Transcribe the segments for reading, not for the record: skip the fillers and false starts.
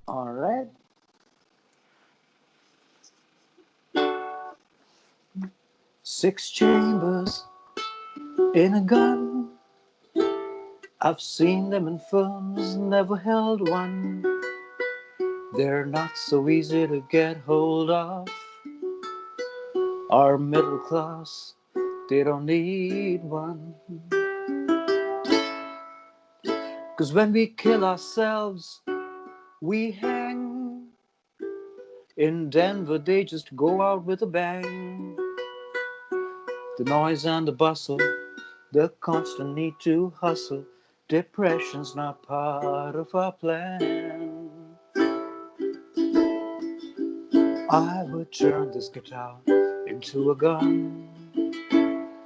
All right. 6 chambers in a gun. I've seen them in films, never held one. They're not so easy to get hold of. Our middle class, they don't need one. 'Cause when we kill ourselves, we hang. In Denver, they just go out with a bang. The noise and the bustle, the constant need to hustle. Depression's not part of our plan. I would turn this guitar into a gun.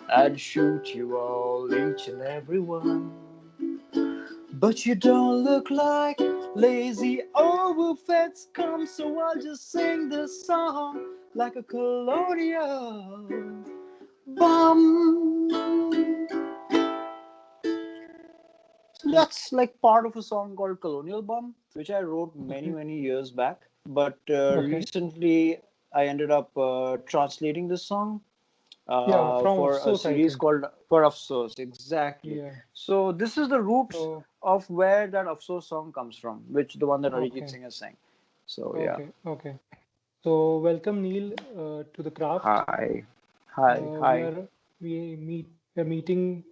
I'd shoot you all, each and every one. But you don't look like lazy overfed scum, so I'll just sing this song like a colonial bum. So that's like part of a song called Colonial Bum, which I wrote many, Okay. many years back. But Okay. recently I ended up translating this song Yeah, from for a Afsos, I series think. called For Afsos. Exactly. Yeah. So this is the roots So, of where that Afsos song comes from, which the one that Arijit okay. Singh has sang. So yeah. Okay. Okay. So, welcome Neil to the craft. Hi. Hi. We Hi. are we're meeting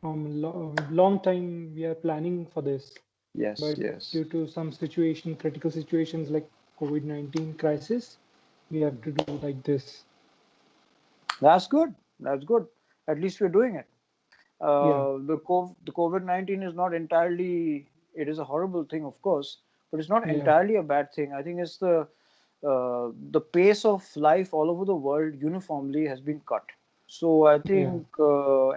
from long time. We are planning for this, Yes. but Yes. due to some situation, critical situations like COVID-19 crisis, we have to do like this. That's good. That's good. At least we're doing it. Yeah. The COVID-19 is not entirely, it is a horrible thing, of course, but it's not Yeah. entirely a bad thing. I think it's the pace of life all over the world uniformly has been cut. So I Yeah. think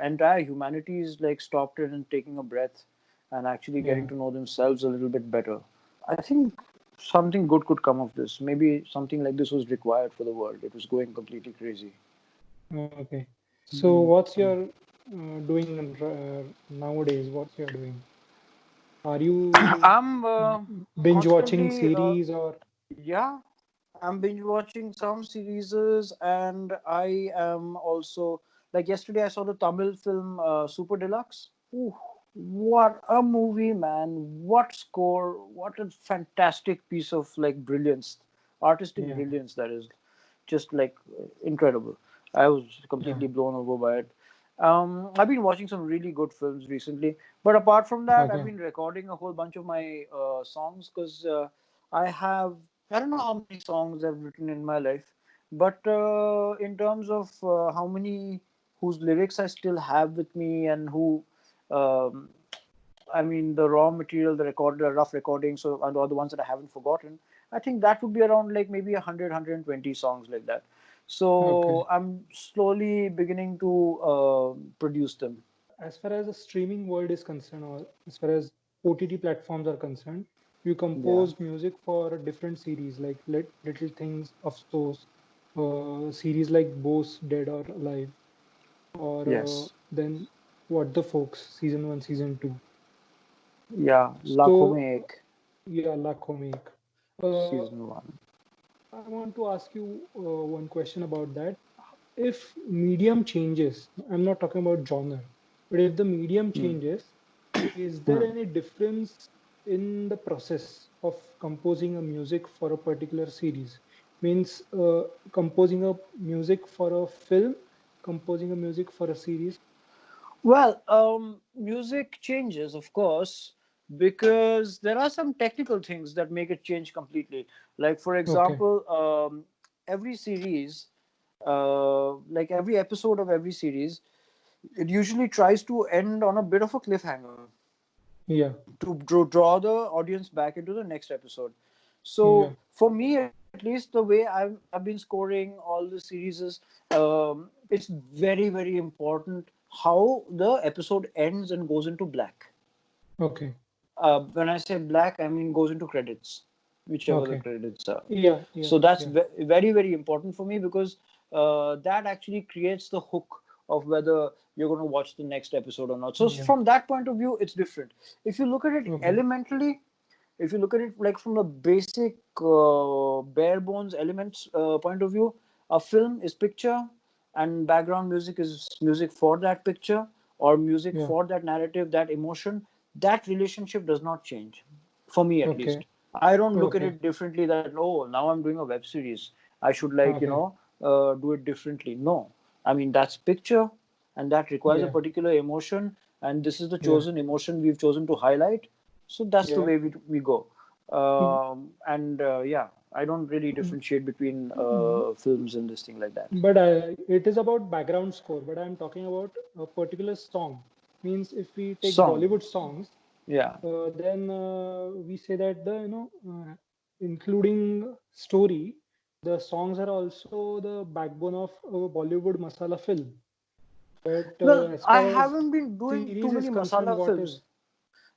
entire humanity is like stopped it and taking a breath and actually getting Yeah. to know themselves a little bit better. I think something good could come of this. Maybe something like this was required for the world. It was going completely crazy. Okay. So, what's your doing nowadays? What's your doing? Are you I'm binge watching constantly, series or yeah, I'm binge watching some series, and I am also like yesterday I saw the Tamil film Super Deluxe. Ooh, what a movie, man! What score! What a fantastic piece of like brilliance, artistic yeah, brilliance that is, just like incredible. I was yeah, completely blown over by it. I've been watching some really good films recently, but apart from that, I've okay, been recording a whole bunch of my songs because I have I don't know how many songs I've written in my life, but in terms of how many whose lyrics I still have with me and who, um, I mean, the raw material, the rough recordings, so and all the ones that I haven't forgotten. I think that would be around like maybe 100, songs like that. okay. So I'm slowly beginning to produce them. As far as the streaming world is concerned, or as far as OTT platforms are concerned, you Yeah. compose music for different series like Little Things of Source, series like Boss Dead or Alive, or Yes. then What the Folks, season one, season two. Yeah. Lakhon So, mein ek, yeah, Lakhon Ek. Uh, season one. I want to ask you one question about that. If medium changes, I'm not talking about genre, but if the medium Hmm. changes, is there Hmm. any difference in the process of composing a music for a particular series? Means composing a music for a film, composing a music for a series. Well, music changes, of course, because there are some technical things that make it change completely. Like, for Okay. example, every series, like every episode of every series, it usually tries to end on a bit of a cliffhanger Yeah. to draw the audience back into the next episode. Yeah. So, for me, at least, the way I've been scoring all the series is it's very, very important how the episode ends and goes into black. Okay. When I say black, I mean goes into credits, whichever the Okay. credits are. Yeah. Yeah. So that's Yeah. very, very important for me because that actually creates the hook of whether you're going to watch the next episode or not. So Yeah. from that point of view, it's different. If you look at it Okay. elementally, If you look at it like from a basic bare bones elements point of view, a film is picture, and background music is music for that picture or music Yeah. for that narrative, that emotion. That relationship does not change, for me at Okay. least. I don't look at Okay. it differently that, oh, now I'm doing a web series, I should, like, Okay. do it differently. No, I mean, that's picture, and that requires a Yeah. particular emotion, and this is the Yeah. chosen emotion we've chosen to highlight. So that's the Yeah. way we go. Mm, And yeah, I don't really mm, differentiate between mm. films and this thing like that. But it is about background score. But I'm talking about a particular song. Means if we take Song. Bollywood songs, Yeah. then we say that including story, the songs are also the backbone of a Bollywood masala film. But Well, as I far as haven't been doing series too is many concerned, masala what films. is?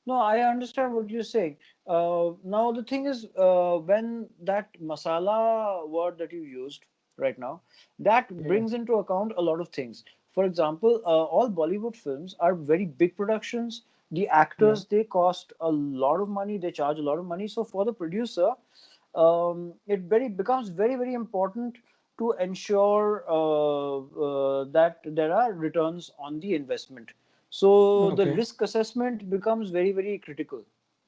No, I understand what you're saying. Now the thing is, when that masala word that you used right now, that Yeah. brings into account a lot of things. For example, all Bollywood films are very big productions. The Yeah. actors, they cost a lot of money. They charge a lot of money. So for the producer, it very becomes very, very important to ensure that there are returns on the investment. So the Okay. risk assessment becomes very, very critical.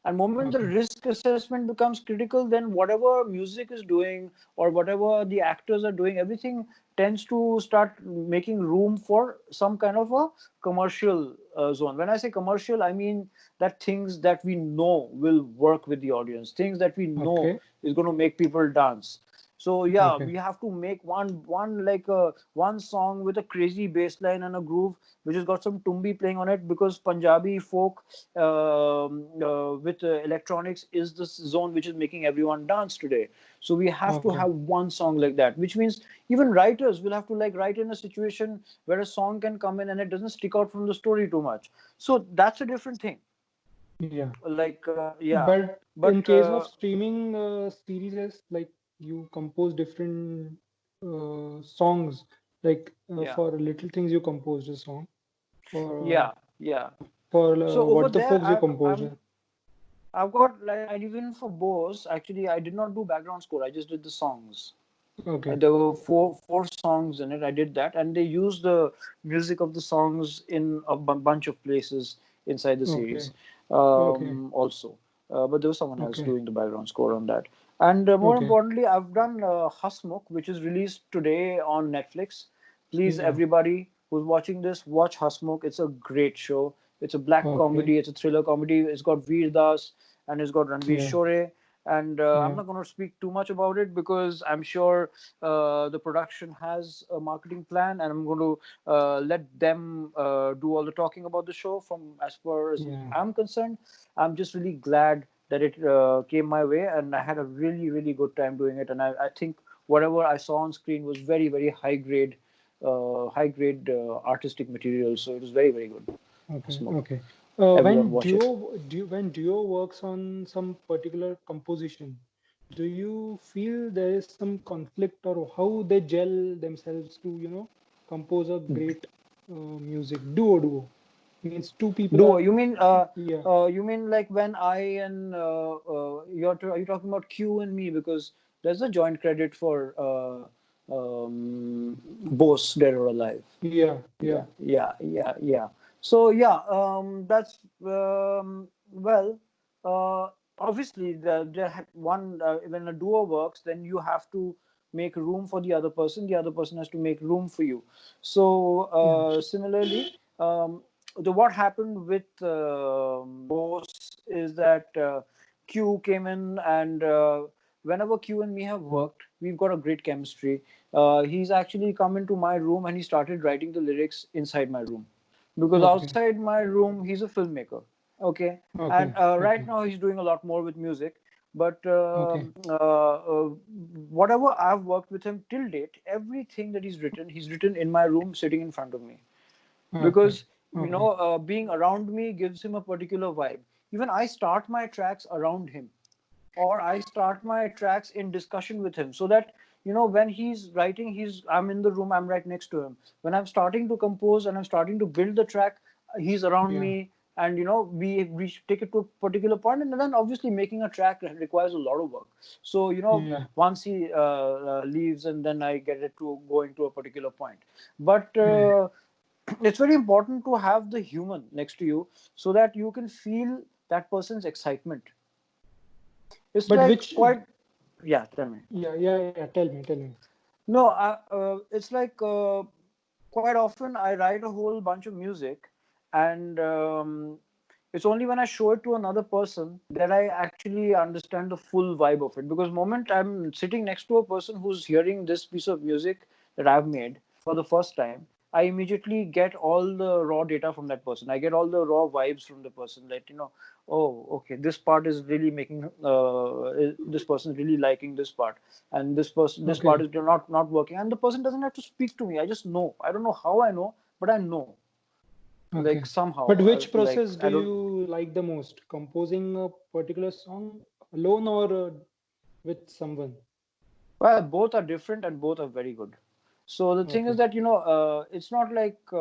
And moment the Okay. risk assessment becomes critical, then whatever music is doing or whatever the actors are doing, everything tends to start making room for some kind of a commercial zone. When I say commercial, I mean that things that we know will work with the audience, things that we know Okay. is going to make people dance. So yeah, Okay. we have to make one like one song with a crazy bass line and a groove which has got some tumbi playing on it, because Punjabi folk with electronics is the zone which is making everyone dance today. So we have to Okay. have one song like that, which means even writers will have to like write in a situation where a song can come in and it doesn't stick out from the story too much. So that's a different thing. Yeah. Like yeah, But in but case of streaming series, like you compose different songs, like yeah, for Little Things you composed a song, yeah, yeah. for So over What the there, Folks you composed. I've got like, and even for Bose, actually, I did not do background score. I just did the songs. Okay. There were four songs in it. I did that, and they used the music of the songs in a bunch of places inside the Okay. series. Okay. Also, but there was someone else Okay. doing the background score on that. And more Okay. importantly, I've done Hasmukh, which is released today on Netflix. Please, Yeah. everybody who's watching this, watch Hasmukh. It's a great show. It's a black Okay. comedy. It's a thriller comedy. It's got Veerdhaval and it's got Ranvir Yeah. Shorey. And I'm Yeah. not going to speak too much about it because I'm sure the production has a marketing plan, and I'm going to let them do all the talking about the show. From as far as Yeah. I'm concerned, I'm just really glad that it came my way, and I had a really, really good time doing it. And I think whatever I saw on screen was very, very high grade artistic material. So it was very, very good. Okay. Smoke. Okay. Everyone watch it. When duo works on some particular composition, do you feel there is some conflict or how they gel themselves to, compose a great music? Duo means two people Duo. are, yeah, You mean like when I and are you talking about Q and me, because there's a joint credit for Bose Dead or Alive. yeah, yeah, Yeah. So yeah, that's well, obviously one when a duo works, then you have to make room for the other person. The other person has to make room for you. So yeah, similarly, the what happened with Bose is that Q came in, and whenever Q and me have worked, we've got a great chemistry. He's actually come into my room and he started writing the lyrics inside my room, because okay, outside my room he's a filmmaker. Okay, and okay, right okay, now he's doing a lot more with music. But okay, whatever I've worked with him till date, everything that he's written in my room, sitting in front of me, okay, because okay, being around me gives him a particular vibe. Even I start my tracks around him, or I start my tracks in discussion with him, so that when he's writing, I'm in the room, I'm right next to him. When I'm starting to compose and I'm starting to build the track, he's around yeah, me, and we take it to a particular point, and then obviously making a track requires a lot of work. So Yeah. once he leaves, and then I get it to going to a particular point. But Hmm. it's very important to have the human next to you, so that you can feel that person's excitement. It's But like which? quite. Yeah, tell me. Yeah. Tell me. No, it's like quite often I write a whole bunch of music, and it's only when I show it to another person that I actually understand the full vibe of it. Because moment I'm sitting next to a person who's hearing this piece of music that I've made for the first time, I immediately get all the raw data from that person. I get all the raw vibes from the person. Like, oh, okay, this part is really making this person is really liking this part, and this Okay. part is not working, and the person doesn't have to speak to me. I just know. I don't know how I know, but I know, like Okay. somehow, But which like process do I don't. you like the most? Composing a particular song alone or with someone? Well, both are different and both are very good. So the thing is Okay. that it's not like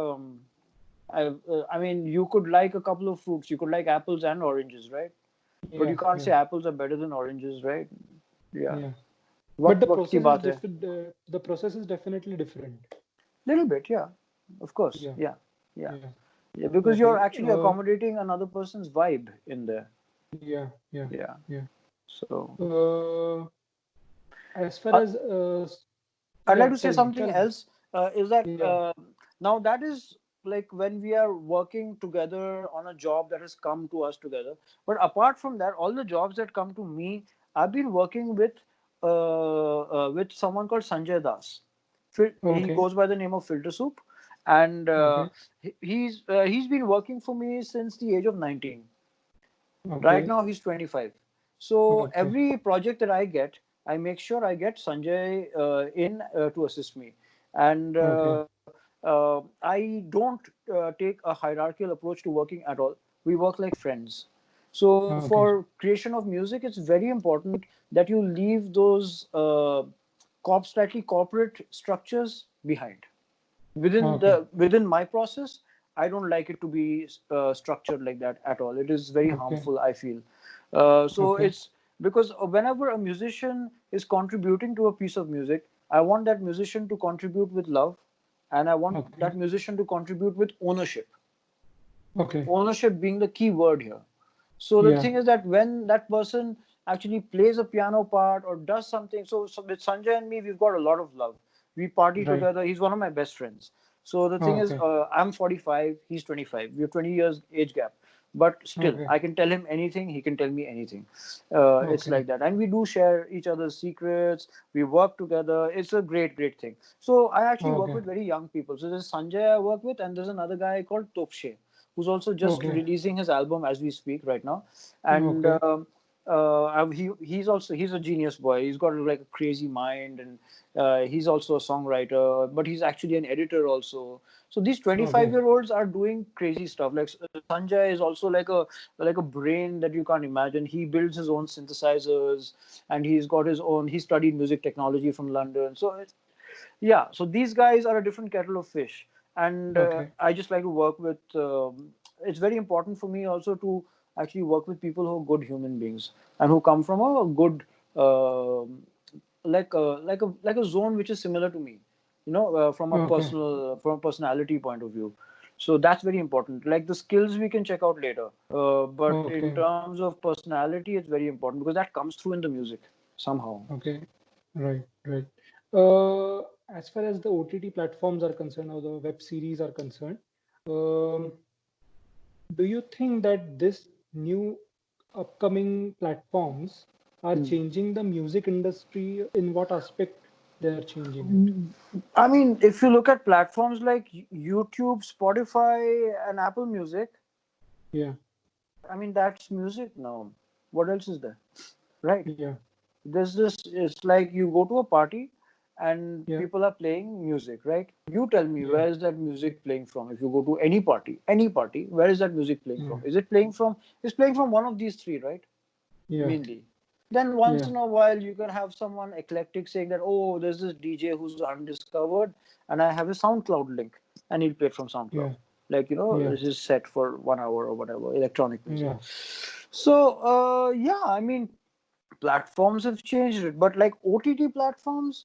I mean, you could like a couple of fruits. You could like apples and oranges, right? But Yeah. you can't Yeah. say apples are better than oranges, right? Yeah. Yeah. But Waqt ki baat hai. the process is definitely different. Little bit, yeah. Of course, Yeah. yeah, yeah, Yeah. yeah. Because you're Okay. actually accommodating another person's vibe in there. Yeah. Yeah. Yeah. Yeah. So Uh, as far uh, as I'd yeah, like to say tell me, something tell me. else. Is that Yeah. now that is like when we are working together on a job that has come to us together. But apart from that, all the jobs that come to me, I've been working with someone called Sanjay Das. He Okay. goes by the name of Filter Soup, and Okay. he's been working for me since the age of 19. Right Okay. now he's 25. So Okay. every project that I get, I make sure I get Sanjay in to assist me. And Okay. I don't take a hierarchical approach to working at all. We work like friends. So Okay. for creation of music, it's very important that you leave those slightly corporate structures behind. Okay. Within my process, I don't like it to be structured like that at all. It is very Okay. harmful, I feel. So Okay. it's because whenever a musician is contributing to a piece of music, I want that musician to contribute with love, and I want Okay. that musician to contribute with ownership. Okay. Ownership being the key word here. So the Yeah. thing is that when that person actually plays a piano part or does something, so with Sanjay and me, we've got a lot of love. We party Right. together. He's one of my best friends. So the thing is, Okay. I'm 45, he's 25. We have 20 years age gap. But still, Okay. I can tell him anything. He can tell me anything. It's Okay. like that, and we do share each other's secrets. We work together. It's a great, great thing. So I actually work Okay. with very young people. So there's Sanjay I work with, and there's another guy called Topshe, who's also just Okay. releasing his album as we speak right now. And Okay. he's a genius boy. He's got like a crazy mind, and he's also a songwriter, but he's actually an editor also. So these 25 Okay. year olds are doing crazy stuff. Like Sanjay is also like a brain that you can't imagine. He builds his own synthesizers, and he's got his own. He studied music technology from London. So yeah, so these guys are a different kettle of fish, and Okay. I just like to work with. It's very important for me also to actually work with people who are good human beings and who come from a good, like a zone which is similar to me, Okay. from a personality point of view. So that's very important. Like the skills we can check out later, but in Okay. terms of personality, it's very important because that comes through in the music somehow. Okay. Right. Right. As far as the OTT platforms are concerned or the web series are concerned, um, do you think that this new upcoming platforms are Hmm. changing the music industry? In what aspect they are changing it? I mean, if you look at platforms like YouTube, Spotify, and Apple Music, Yeah. I mean, that's music now. What else is there? Right? Yeah. There's this, it's like you go to a party and Yeah. people are playing music, right? You tell me, Yeah. where is that music playing from? If you go to any party, where is that music playing Yeah. from? It's playing from one of these three, right? Yeah. Mainly. Then once Yeah. in a while you can have someone eclectic saying that, oh, there's this DJ who's undiscovered, and I have a SoundCloud link, and he'll play it from SoundCloud. Yeah. like Yeah. this is set for 1 hour or whatever, electronic music. Yeah. So yeah, I mean, platforms have changed it, but like OTT platforms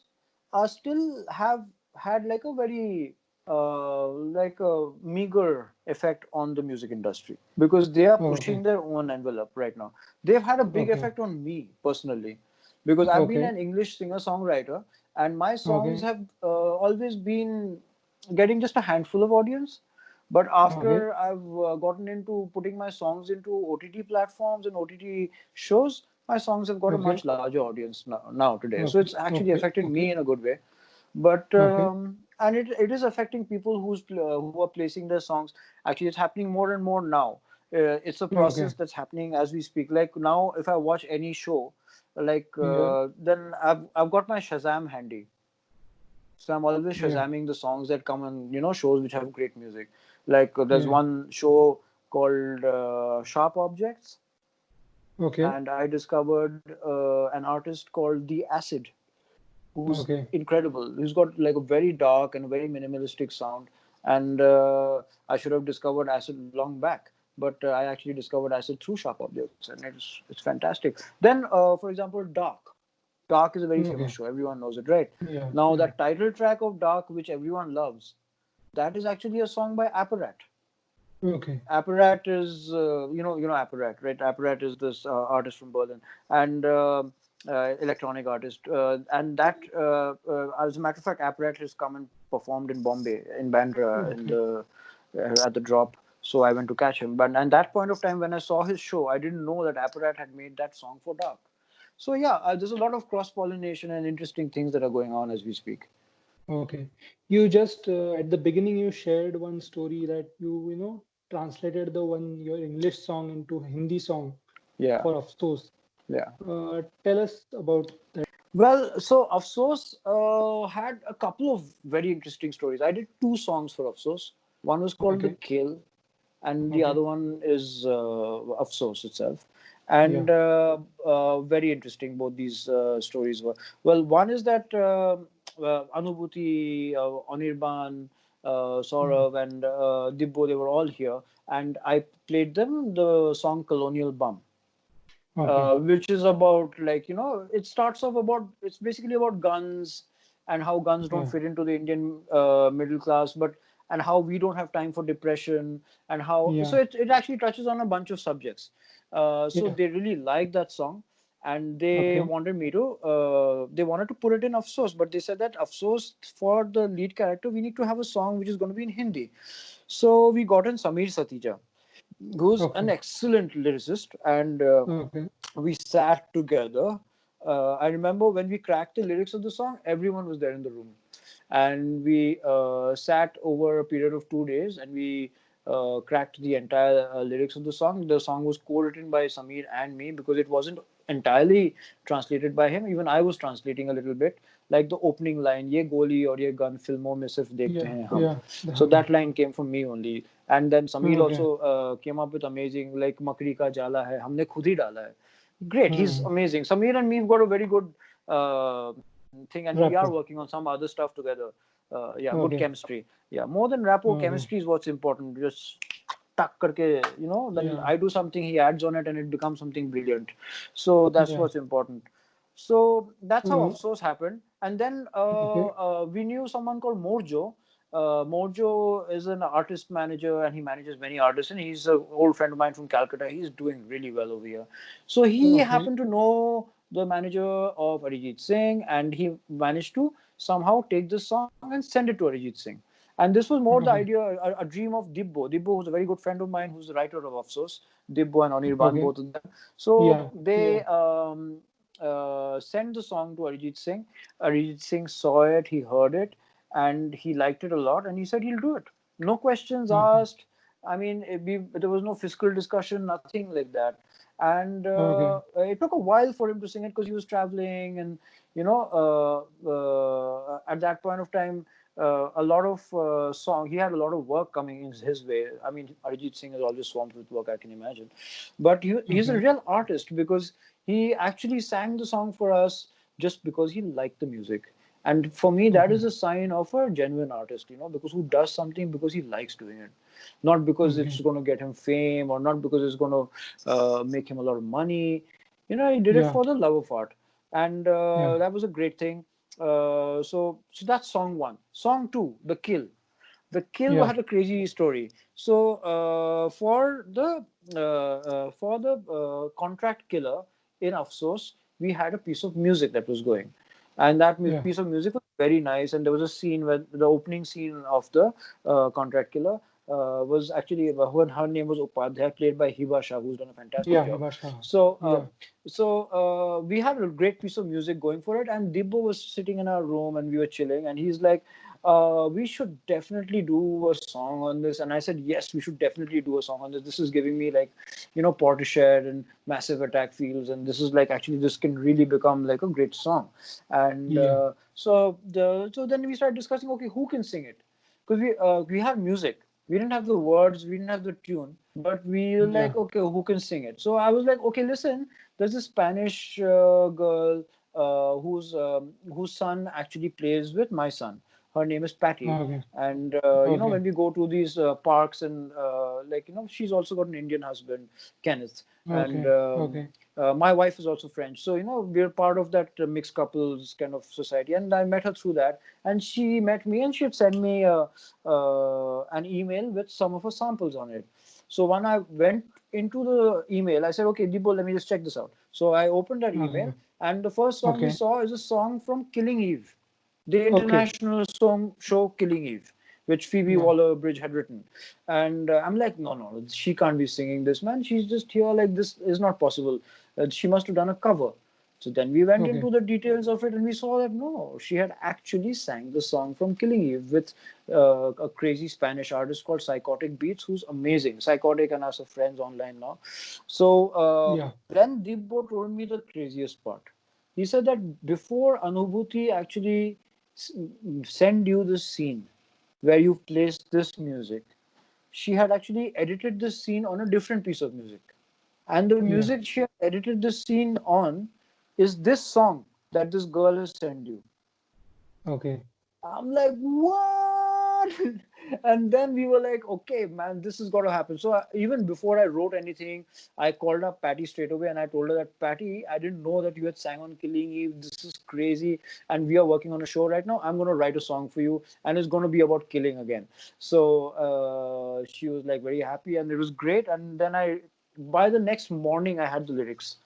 are still have had like a very like a meager effect on the music industry, because they are Okay. pushing their own envelope right now. They've had a big Okay. effect on me personally, because I've been Okay. an English singer songwriter, and my songs Okay. have always been getting just a handful of audience. But Okay. after I've gotten into putting my songs into OTT platforms and OTT shows, my songs have got a Okay. much larger audience now today. So Okay. it's actually Okay. affected Okay. me in a good way. But Okay. and it is affecting people who are placing their songs. Actually, it's happening more and more now. It's a Okay. process that's happening as we speak. Like now, if I watch any show, like Yeah. then I've got my Shazam handy, so I'm always Yeah. shazamming the songs that come on shows which have great music. Like there's Yeah. one show called Sharp Objects, Okay. and I discovered an artist called The Acid, who's Okay. incredible. He's got like a very dark and very minimalistic sound, and I should have discovered Acid long back. But I actually discovered Acid through Sharp Objects, and it's fantastic. Then, for example, Dark. Dark is a very famous Okay. show. Everyone knows it, right? Yeah. Now, Yeah. that title track of Dark, which everyone loves, that is actually a song by Apparat. Okay. Apparat is, Apparat, right? Apparat is this artist from Berlin, and electronic artist. And that, as a matter of fact, Apparat has come and performed in Bombay, in Bandra, Okay. at the Drop. So I went to catch him. But at that point of time, when I saw his show, I didn't know that Apparat had made that song for Dark. So yeah, there's a lot of cross pollination and interesting things that are going on as we speak. Okay. You just at the beginning you shared one story that translated the one your English song into Hindi song Yeah, for Afsos. yeah. Tell us about that. Well, so Afsos had a couple of very interesting stories. I did two songs for Afsos. One was called The Okay. Kill, and the Okay. other one is Afsos itself. Yeah. And very interesting, both these stories were. Well, one is that Anubhuti, Anirban, Mm. Saurav, and Dibbo, they were all here. And I played them the song Colonial Bum, Okay. which is about, like, it starts off about, it's basically about guns and how guns don't Yeah. fit into the Indian middle class, but and how we don't have time for depression, and how, so Yeah. it actually touches on a bunch of subjects. So Yeah. they really liked that song, and Okay. they wanted to put it in Afsos, but they said that Afsos, for the lead character, we need to have a song which is going to be in Hindi. So we got in Sameer Satija, who's an Okay. excellent lyricist, and Okay. we sat together. I remember when we cracked the lyrics of the song, everyone was there in the room, and we sat over a period of 2 days, and we cracked the entire lyrics of the song. The song was co-written by Sameer and me, because it wasn't entirely translated by him. Even I was translating a little bit, like the opening line, "ये गोली और ये gun फिल्मों में सिर्फ देखते Yeah. हैं हम." Yeah. So that line came from me only, and then Sameer Okay. also came up with amazing, like "मकड़ी का जाला है हमने खुद ही डाला है." Great, he's Hmm. amazing. Sameer and me have got a very good thing, and we are Rapport. working on some other stuff together. Yeah, good Okay. chemistry. Yeah, more than rapport, Okay. chemistry is what's important. Just tuck karke, then Yeah. I do something, he adds on it, and it becomes something brilliant. So that's Yeah. what's important. So that's how Uh, Afsos happened. And then okay. we knew someone called Morjo. Morjo is an artist manager, and he manages many artists. And he's an old friend of mine from Calcutta. He's doing really well over here. So he Okay. happened to know the manager of Arijit Singh, and he managed to somehow take this song and send it to Arijit Singh. And this was more the Okay. idea, a dream of Dibbo. Dibbo, who's a very good friend of mine, who's the writer of Afsos. Dibbo and Anirban, Okay. both of them. So Yeah. they Yeah. sent the song to Arijit Singh. Arijit Singh saw it, he heard it, and he liked it a lot, and he said he'll do it. No questions Okay. asked. I mean, there was no fiscal discussion, nothing like that. And Okay. it took a while for him to sing it, because he was traveling, and at that point of time, a lot of he had a lot of work coming in his way. I mean, Arijit Singh is always swamped with work, I can imagine. But he's a Okay. real artist, because he actually sang the song for us just because he liked the music. And for me, that Okay. is a sign of a genuine artist, because who does something because he likes doing it, not because it's Okay. going to get him fame, or not because it's going to make him a lot of money. He did it Yeah. for the love of art, and Yeah. that was a great thing. So that's song one. Song two, The Kill. The Kill Yeah. had a crazy story. So for the contract killer in Afsos, we had a piece of music that was going, and that Yeah. piece of music was very nice. And there was a scene where the opening scene of the contract killer was actually her name was Upadhyay, played by Hiba Shah, who's done a fantastic Yeah. job. Hibasha. So. Yeah. We had a great piece of music going for it, and Dibbo was sitting in our room and we were chilling, and he's like, we should definitely do a song on this. And I said, yes, we should definitely do a song on this. This is giving me like, Portishead and Massive Attack feels. And this is like, actually, this can really become like a great song. And Yeah. so then we started discussing, okay, who can sing it? Because we have music. We didn't have the words, we didn't have the tune, but we were Yeah. like, okay, who can sing it? So I was like, okay, listen, there's this Spanish girl whose son actually plays with my son. Her name is Patty. Okay. And Okay. when we go to these parks, and she's also got an Indian husband, Kenneth. And Okay. Okay. my wife is also French, so we're part of that mixed couples kind of society. And I met her through that, and she met me, and she had sent me an email with some of her samples on it. So when I went into the email, I said, okay, Debo, let me just check this out. So I opened that Okay. email, and the first song we Okay. saw is a song from Killing Eve, the Okay. international song show Killing Eve, which Phoebe Yeah. Waller-Bridge had written. And I'm like, no, no, she can't be singing this, man. She's just here, like, this is not possible. She must have done a cover. So then we went Okay. into the details of it, and we saw that no, she had actually sang the song from Killing Eve with a crazy Spanish artist called Psychotic Beats, who's amazing. Psychotic and us are friends online now. So Yeah. then Dibbo told me the craziest part. He said that before Anubhuti actually send you this scene where you've placed this music, she had actually edited this scene on a different piece of music. And the Yeah. music she had edited this scene on is this song that this girl has sent you. Okay. I'm like, what? And then we were like, okay, man, this has got to happen. So even before I wrote anything, I called up Patty straight away, and I told her that, Patty, I didn't know that you had sang on Killing Eve. This is crazy. And we are working on a show right now. I'm going to write a song for you, and it's going to be about killing again. So she was like very happy, and it was great. And then by the next morning, I had the lyrics.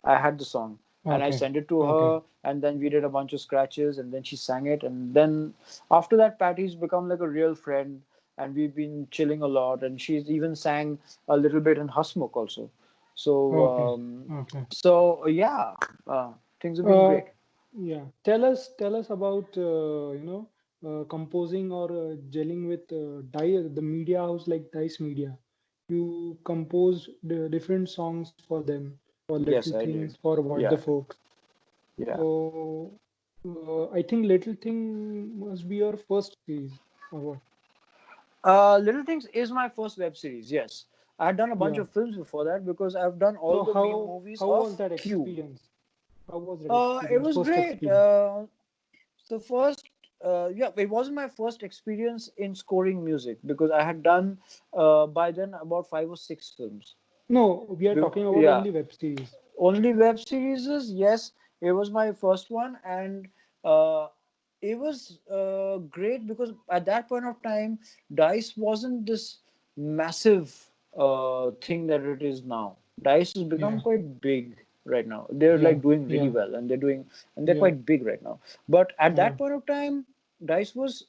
I had the song, and I Okay. sent it to Okay. her, and then we did a bunch of scratches, and then she sang it. And then after that, Patty's become like a real friend, and we've been chilling a lot. And she's even sang a little bit in Hasmukh also. So Okay. Okay. yeah, uh, things have been Uh, great. yeah. Tell us about composing or gelling with the media house like Dice Media. You compose the different songs for them, for Little Yes, I Things, did. for What the Yeah, Folks. yeah. So I think Little Thing must be your first series or what? Little Things is my first web series. Yes, I've done a bunch Yeah. of films before that because I've done all So the main how movies how was of that Q. experience? How was that It experience? was First great. experience. The first, yeah, it wasn't my first experience in scoring music because I had done by then about 5 or 6 films. No, we are talking about Yeah, only web series. only web series. Yes, it was my first one, and uh, it was great because at that point of time, Dice wasn't this massive thing that it is now. Dice has become Yeah. quite big right now. They're Yeah. like doing really Yeah. well, and they're Yeah. quite big right now. But at Yeah. that point of time, Dice was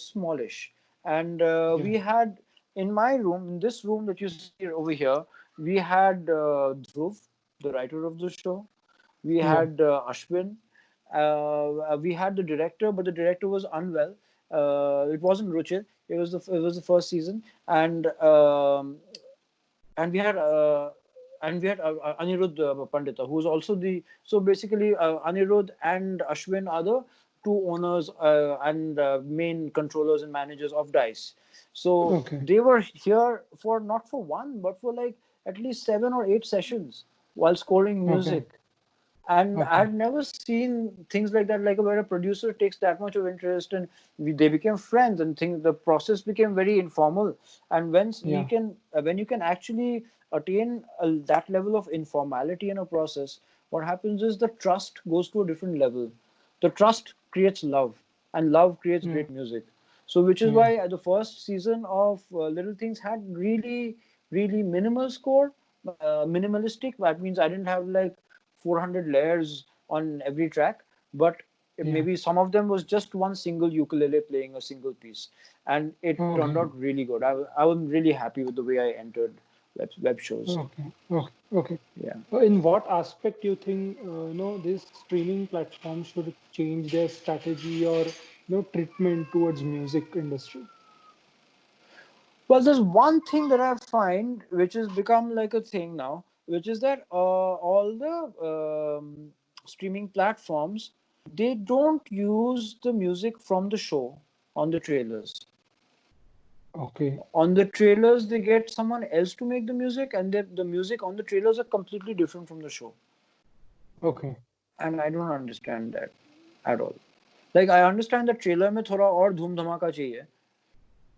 smallish, and Yeah. we had in my room, in this room that you see over here, we had Dhruv, the writer of the show. We Yeah. had Ashwin. We had the director, but the director was unwell. It wasn't Ruchir. It was the first season, and we had Anirudh Pandita, who's also the so basically Anirudh and Ashwin are the two owners and main controllers and managers of Dice. So Okay. they were here for not for one, but for like at least 7 or 8 sessions while scoring Okay. music. And Okay. I'd never seen things like that, like where a producer takes that much of interest, and they became friends, and things, the process became very informal. And Yeah. when you can actually attain that level of informality in a process, what happens is the trust goes to a different level. The trust creates love, and love creates Yeah. great music. So, which is Yeah. why the first season of Little Things had really minimal score, minimalistic. That means I didn't have like 400 layers on every track, but Yeah. maybe some of them was just one single ukulele playing a single piece, and it turned Okay. out really good. I was really happy with the way I entered web shows. Okay. Okay. Okay. Yeah. In what aspect do you think these streaming platforms should change their strategy or treatment towards music industry? Well, there's one thing that I find which has become like a thing now, which is that all the streaming platforms, they don't use the music from the show on the trailers. Okay. On the trailers, they get someone else to make the music, and the music on the trailers are completely different from the show. Okay. And I don't understand that at all. Like I understand that trailer में थोड़ा और धूम धमाका चाहिए,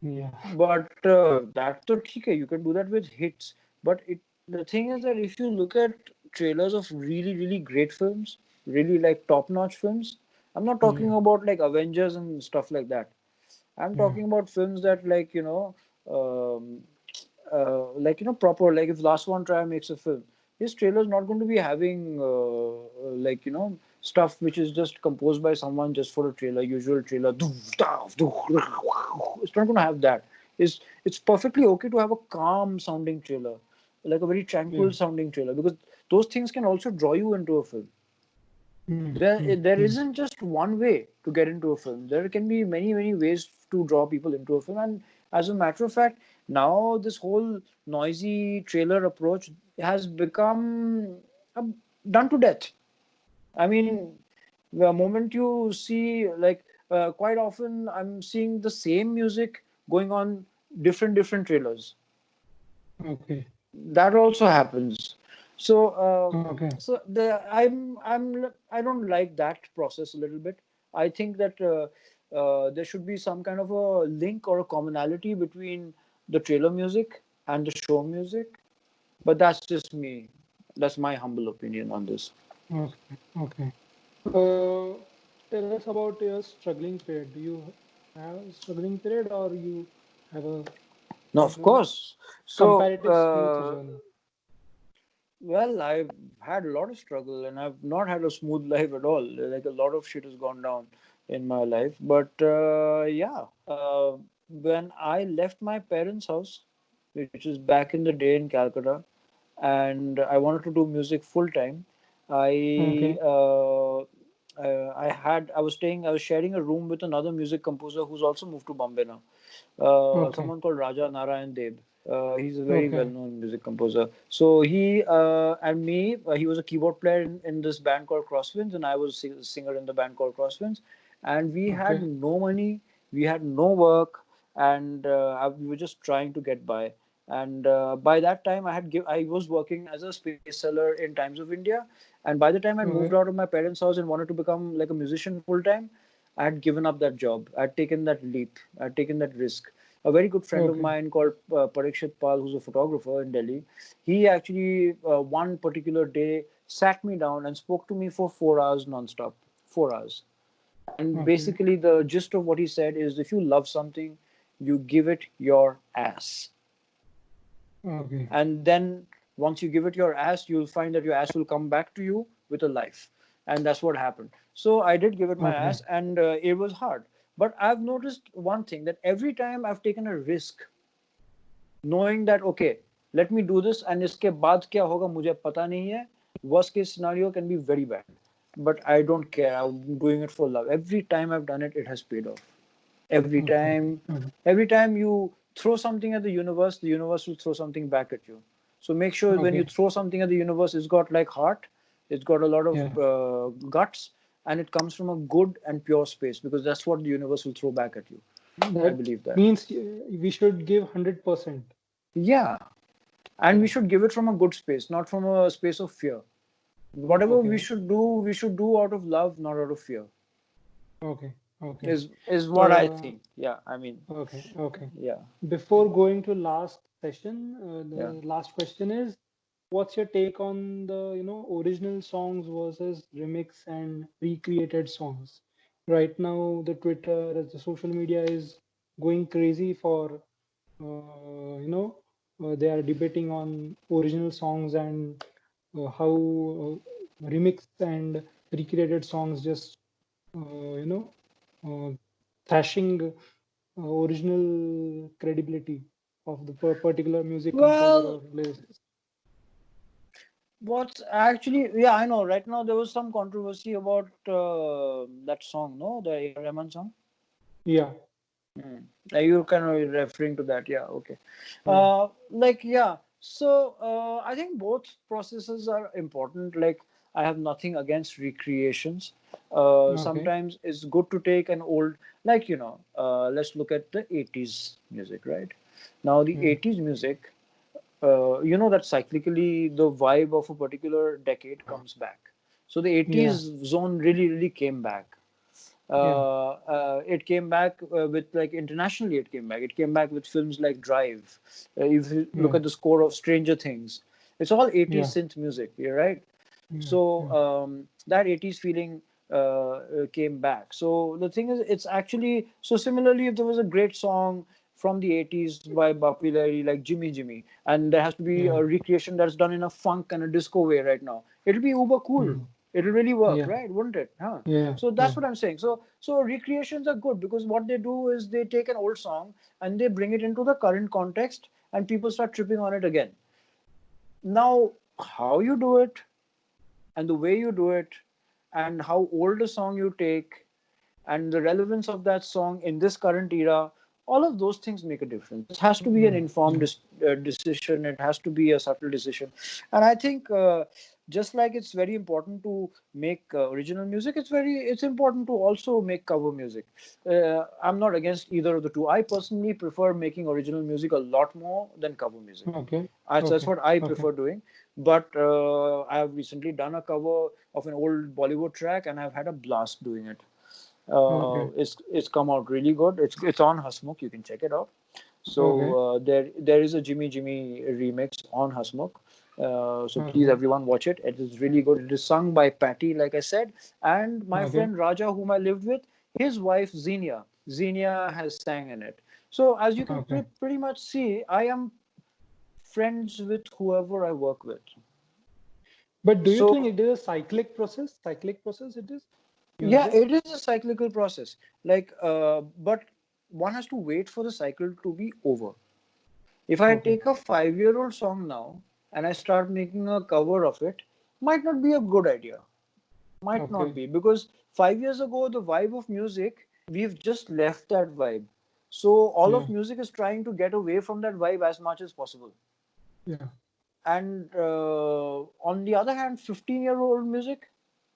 Yeah. but that तो ठीक है, you can do that with hits. But the thing is that if you look at trailers of really great films, really like top notch films, I'm not talking Yeah. about like Avengers and stuff like that. I'm Yeah. talking about films that um, proper. Like if Last One Try makes a film, his trailer is not going to be having stuff which is just composed by someone just for a trailer, usual trailer. It's not going to have that. It's perfectly okay to have a calm sounding trailer, like a very tranquil Yeah. sounding trailer, because those things can also draw you into a film. Mm, mm, There mm. isn't just one way to get into a film. There can be many ways to draw people into a film. And as a matter of fact, now this whole noisy trailer approach has become uh, done to death. I mean, the moment you see, like, quite often I'm seeing the same music going on different trailers. Okay. That also happens. So Okay. I don't like that process a little bit. I think that there should be some kind of a link or a commonality between the trailer music and the show music, but that's just me. That's my humble opinion on this. Okay. Okay. Uh, Tell us about your struggling period. Do you have a struggling period or you have a No, you of know course. So comparative smooth journey? well, I've had a lot of struggle, and I've not had a smooth life at all. Like a lot of shit has gone down in my life. But yeah, when I left my parents' house, which is back in the day in Calcutta, and I wanted to do music full time, I Okay. I was staying, I was sharing a room with another music composer who's also moved to Bombay now. Okay. Someone called Raja Narayan Deb. He's a very Okay. well-known music composer. So he and me, he was a keyboard player in this band called Crosswinds, and I was a singer in the band called Crosswinds. And we had Okay. no money, we had no work, and we were just trying to get by. And by that time, I was working as a space seller in Times of India. And by the time I moved Okay. out of my parents' house and wanted to become like a musician full time, I had given up that job. I had taken that leap. I had taken that risk. A very good friend of Okay. mine called Parikshit Pal, who's a photographer in Delhi, he actually one particular day sat me down and spoke to me for 4 hours nonstop. 4 hours. And Okay. basically, the gist of what he said is if you love something, you give it your ass. Okay. And then once you give it your ass, you'll find that your ass will come back to you with a life. And that's what happened. So I did give it my Okay. ass, and it was hard. But I've noticed one thing, that every time I've taken a risk, knowing that okay, let me do this, and इसके बाद क्या होगा मुझे पता नहीं है, worst case scenario can be very bad, but I don't care. I'm doing it for love. Every time I've done it, it has paid off. every Okay. time Okay. every time you throw something at the universe will throw something back at you. So make sure when you Okay. throw something at the universe, it's got like heart, it's got a lot of Yeah. guts, and it comes from a good and pure space, because that's what the universe will throw back at you. I That believe that. means we should give 100%. Yeah, and we Yeah. should give it from a good space, not from a space of fear. Whatever Okay. we should do out of love, not out of fear. Okay. Okay. Is what I Uh, think. Yeah, I mean, okay. Okay. yeah, Before going to last session, yeah. the last question is, what's your take on the, original songs versus remix and recreated songs? Right now, the Twitter, the social media is going crazy for, they are debating on original songs and how remix and recreated songs just, you know, uh, thrashing original credibility of the particular music composer Well, or lyricist. what's actually, yeah, I know. Right now there was some controversy about that song, no, the A.R. Rahman song. Yeah, Hmm. You're kind of referring to that, yeah. Okay. yeah. Like, yeah. So I think both processes are important. Like, I have nothing against recreations. Okay. Sometimes it's good to take an old, like, let's look at the 80s music, right? Now, the Yeah, 80s music, you know that cyclically the vibe of a particular decade comes back. So the yeah, 80s zone really, really came back. yeah, It came back with, like, internationally. It came back with films like Drive. If you look yeah, at the score of Stranger Things, it's all 80s yeah, synth music. You're right. yeah, So yeah, that 80s feeling came back. So the thing is, it's actually so similarly. If there was a great song from the 80s by Bapi Lahiri, like Jimmy Jimmy, and there has to be yeah, a recreation that's done in a funk and a disco way right now, it'll be uber cool. mm, It'll really work, yeah, right? Wouldn't it? Huh? yeah, So yeah. that's what I'm saying. So recreations are good because what they do is they take an old song and they bring it into the current context, and people start tripping on it again. Now, how you do it and the way you do it and how old a song you take and the relevance of that song in this current era, all of those things make a difference. It has to be an Mm, informed yeah, decision. It has to be a subtle decision. And I think just like it's very important to make original music, it's important to also make cover music. I'm not against either of the two. I personally prefer making original music a lot more than cover music. okay, That's okay, what I okay, prefer doing. But I have recently done a cover of an old Bollywood track, and I've had a blast doing it. okay, It's come out really good. It's on Hasmukh. You can check it out. So okay, there is a Jimmy Jimmy remix on Hasmukh. So please okay, everyone watch it. It is really good. It is sung by Patty, like I said, and my okay, friend Raja, whom I lived with, his wife Xenia. Xenia has sang in it. So as you can okay. pretty much see, I am friends with whoever I work with. But do you think So it is a cyclic process? Cyclic process it is? yeah, Music? it is a cyclical process. Like, but one has to wait for the cycle to be over. If I Okay, take a 5-year-old song now and I start making a cover of it, might not be a good idea. Might not okay, be because 5 years ago the vibe of music, we've just left that vibe. So all yeah, of music is trying to get away from that vibe as much as possible. yeah, And on the other hand, 15-year-old music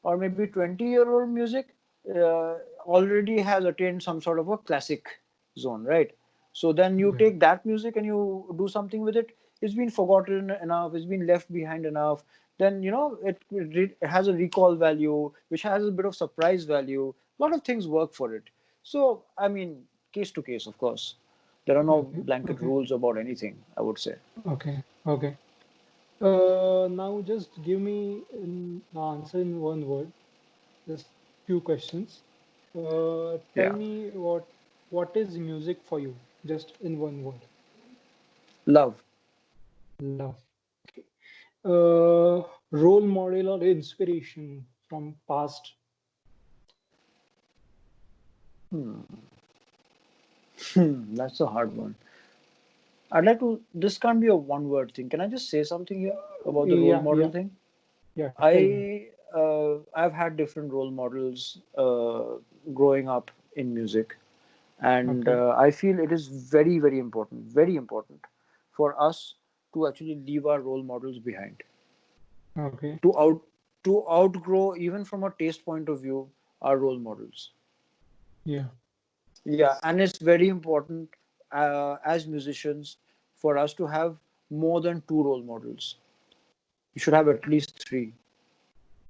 or maybe 20-year-old music uh, already has attained some sort of a classic zone, right? So then you yeah, take that music and you do something with it. It's been forgotten enough, it's been left behind enough. Then, it has a recall value, which has a bit of surprise value. A lot of things work for it. So, I mean, case to case, of course. There are no okay, blanket okay, rules about anything, I would say. okay, okay. Now just give me an answer in one word. Just few questions. Tell Yeah. me what is music for you? Just in one word. Love. Love. Okay. Role model or inspiration from past. Hmm. That's a hard one. I'd like to. This can't be a one-word thing. Can I just say something here about the role Yeah, model yeah, thing? yeah. Tell me. I've had different role models growing up in music, and Okay, I feel it is very important for us to actually leave our role models behind, okay. to out to outgrow, even from a taste point of view, our role models. Yeah, Yeah, and it's very important as musicians for us to have more than two role models. You should have at least three.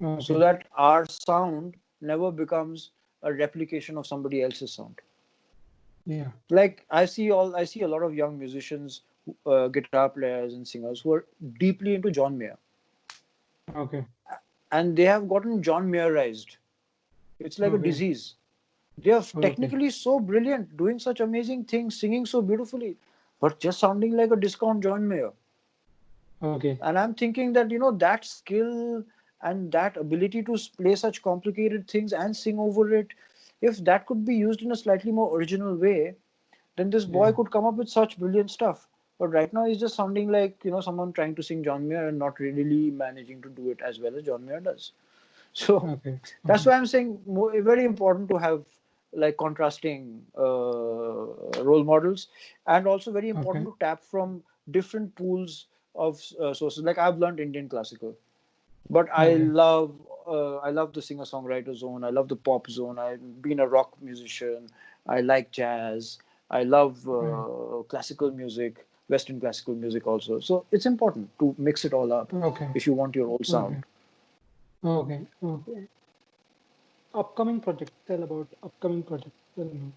so Okay. that our sound never becomes a replication of somebody else's sound. Yeah. Like I see a lot of young musicians, guitar players and singers who are deeply into John Mayer, Okay. and they have gotten John Mayerized. It's like a Okay. disease. They are Okay. technically so brilliant, doing such amazing things, singing so beautifully, but just sounding like a discount John Mayer. Okay. And I'm thinking that, that skill and that ability to play such complicated things and sing over it, if that could be used in a slightly more original way, then this boy Yeah. could come up with such brilliant stuff. But right now he's just sounding like, someone trying to sing John Mayer and not really managing to do it as well as John Mayer does. So Okay. that's Okay. why I'm saying very important to have like contrasting role models, and also very important Okay. to tap from different pools of sources. Like I've learned Indian classical, but Okay. I love the singer songwriter zone. I love the pop zone. I've been a rock musician. I like jazz. I love Right. classical music, Western classical music also. So it's important to mix it all up Okay. if you want your old sound. Okay. Okay. Okay. Upcoming project. Tell about upcoming project. Tell me.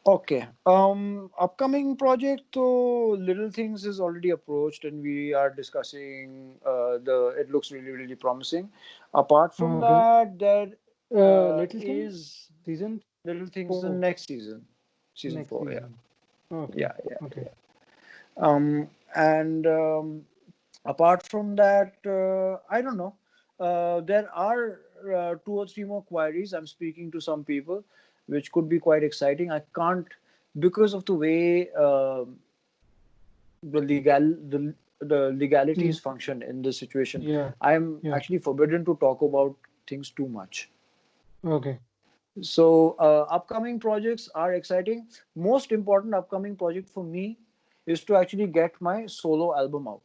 Okay. Upcoming project, so Little Things is already approached, and we are discussing the. It looks really, really promising. Apart from Okay. that, there Little Things is season Little Things the 4 next season, season next four. Yeah, season. Okay. yeah, yeah, Okay. yeah. And apart from that, I don't know. There are two or three more queries. I'm speaking to some people, which could be quite exciting. I can't, because of the way the legal the legalities Mm, function in this situation. yeah. I'm Yeah. actually forbidden to talk about things too much. Okay. So upcoming projects are exciting. Most important upcoming project for me is to actually get my solo album out,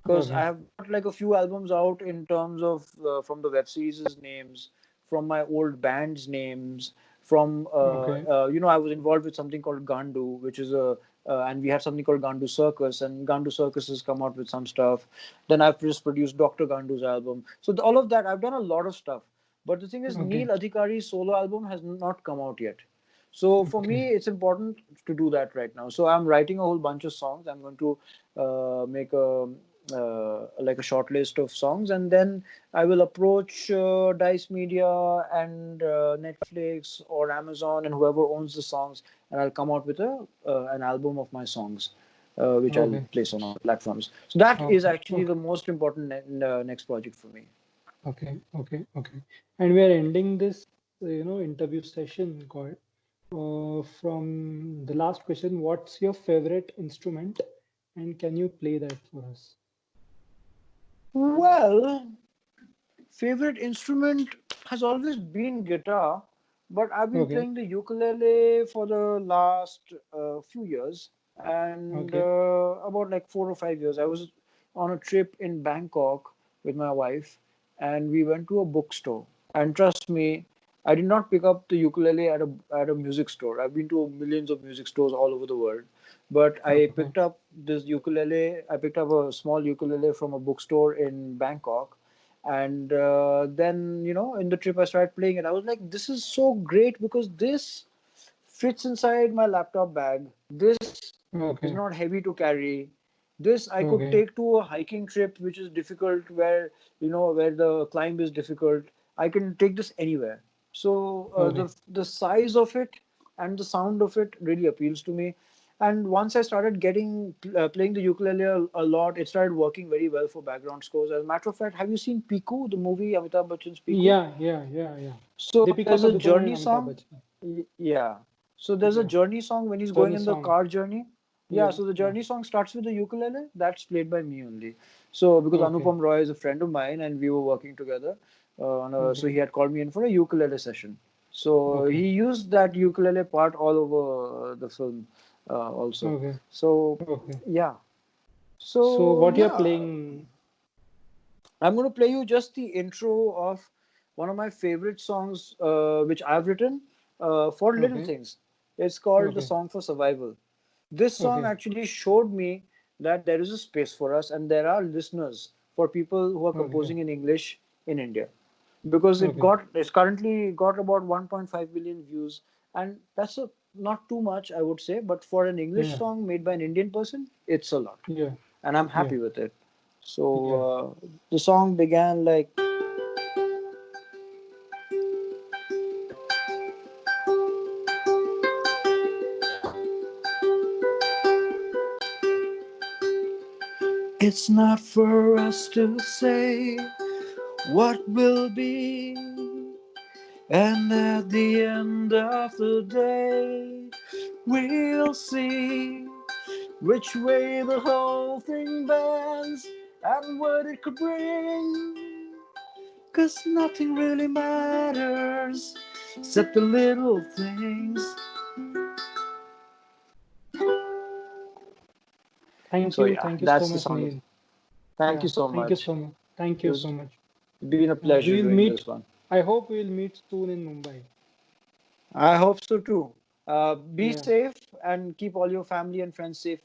because I Okay. have got like a few albums out in terms of from the web series names, from my old band's names, from Okay. I was involved with something called Gandu, which is a and we had something called Gandu Circus, and Gandu Circus has come out with some stuff. Then I've just produced Dr. Gandu's album. So all of that, I've done a lot of stuff. But the thing is, Okay. Neel Adhikari's solo album has not come out yet. So for Okay. me, it's important to do that right now. So I'm writing a whole bunch of songs. I'm going to make a like a short list of songs, and then I will approach Dice Media and Netflix or Amazon and whoever owns the songs, and I'll come out with a an album of my songs, which I'll Okay. place on all platforms. So that is Okay. actually Okay. the most important next project for me. Okay. Okay. Okay. And we are ending this, interview session called from the last question. What's your favorite instrument, and can you play that for us? Well, favorite instrument has always been guitar, but I've been Okay. playing the ukulele for the last few years, and Okay. about like 4 or 5 years. I was on a trip in Bangkok with my wife, and we went to a bookstore. And trust me, I did not pick up the ukulele at a music store. I've been to millions of music stores all over the world, but I Okay. picked up this ukulele. I picked up a small ukulele from a bookstore in Bangkok, and then in the trip I started playing it. I was like, this is so great because this fits inside my laptop bag. This is Okay. not heavy to carry. This I could Okay. take to a hiking trip which is difficult, where where the climb is difficult. I can take this anywhere. So Okay. the size of it and the sound of it really appeals to me. And once I started getting playing the ukulele a lot, it started working very well for background scores. As a matter of fact, have you seen Piku, the movie, Amitabh Bachchan's Piku? Yeah. Yeah. Yeah. Yeah. So Deepika there's a Padukone and journey Amitabh song. Bachchan. Yeah. So there's a Yeah. journey song when he's going Journey in the song. car journey. Yeah. Yeah. So the Yeah. journey song starts with the ukulele. That's played by me only. So because Okay. Anupam Roy is a friend of mine and we were working together, so Okay. he had called me in for a ukulele session. So Okay. he used that ukulele part all over the film, also. Okay. So Okay. yeah. So So what you're yeah, playing? I'm going to play you just the intro of one of my favorite songs, which I've written for Little Okay. Things. It's called The Okay. Song for Survival. This song Okay. actually showed me that there is a space for us and there are listeners for people who are Okay. composing in English in India, because Okay. it's currently got about 1.5 billion views, and that's not too much, I would say, but for an English Yeah. song made by an Indian person, it's a lot, Yeah. and I'm Yeah. happy with it. So Yeah. the song began like, it's not for us to say what will be, and at the end of the day, we'll see which way the whole thing bends and what it could bring. 'Cause nothing really matters except the little things. Thank So you. yeah, Thank you so that's the much, song. Neil. Thank you Yeah. so Thank you much. so much. Thank you so It's much. been a We pleasure will doing meet. this one. I hope we will meet soon in Mumbai. I hope so too. Be Yeah. safe and keep all your family and friends safe.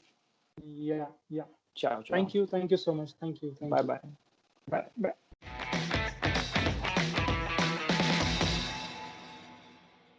Yeah. Yeah. Ciao, ciao. Thank you. Thank you so much. Thank you. Bye Thank you. bye. Bye bye.